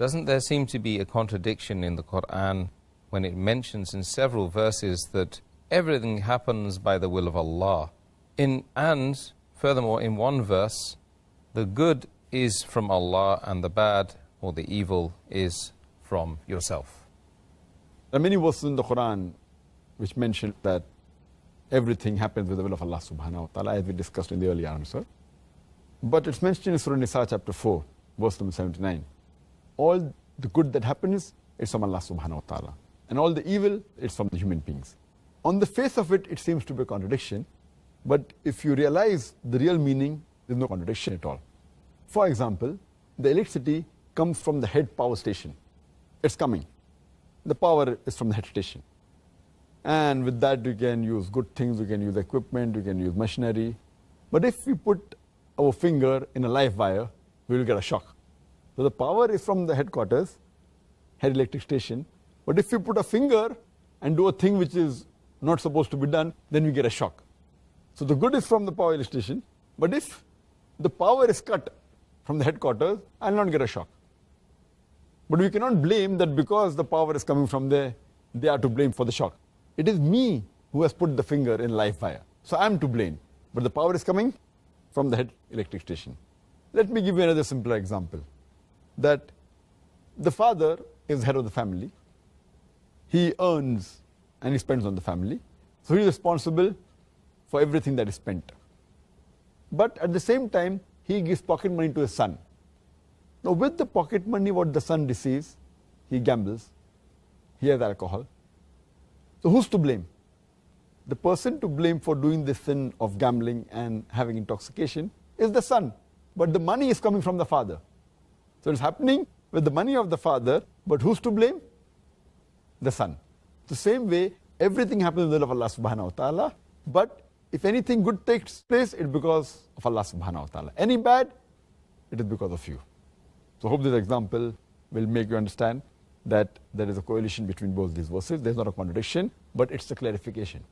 Doesn't there seem to be a contradiction in the Quran when it mentions in several verses that everything happens by the will of Allah? And furthermore, in one verse, the good is from Allah and the bad or the evil is from yourself. There are many verses in the Quran which mention that everything happens with the will of Allah subhanahu wa ta'ala, as we discussed in the earlier answer. But it's mentioned in Surah Nisa chapter 4, verse number 79. All the good that happens is from Allah subhanahu wa ta'ala. And all the evil is from the human beings. On the face of it, it seems to be a contradiction. But if you realize the real meaning, there's no contradiction at all. For example, the electricity comes from the head power station. It's coming. The power is from the head station. And with that, you can use good things, you can use equipment, you can use machinery. But if we put our finger in a live wire, we will get a shock. So the power is from the headquarters, head electric station. But if we put a finger and do a thing which is not supposed to be done, then we get a shock. So the good is from the power station. But if the power is cut from the headquarters, I will not get a shock. But we cannot blame that because the power is coming from there, they are to blame for the shock. It is me who has put the finger in live wire. So I am to blame. But the power is coming from the head electric station. Let me give you another simpler example. That the father is head of the family. He earns and he spends on the family. So he is responsible for everything that is spent. But at the same time, he gives pocket money to his son. Now with the pocket money what the son receives, he gambles, he has alcohol. So who's to blame? The person to blame for doing the sin of gambling and having intoxication is the son. But the money is coming from the father. So it's happening with the money of the father, but who's to blame? The son. The same way, everything happens in the will of Allah subhanahu wa ta'ala, but if anything good takes place, it's because of Allah subhanahu wa ta'ala. Any bad, it is because of you. So I hope this example will make you understand that there is a correlation between both these verses. There's not a contradiction, but it's a clarification.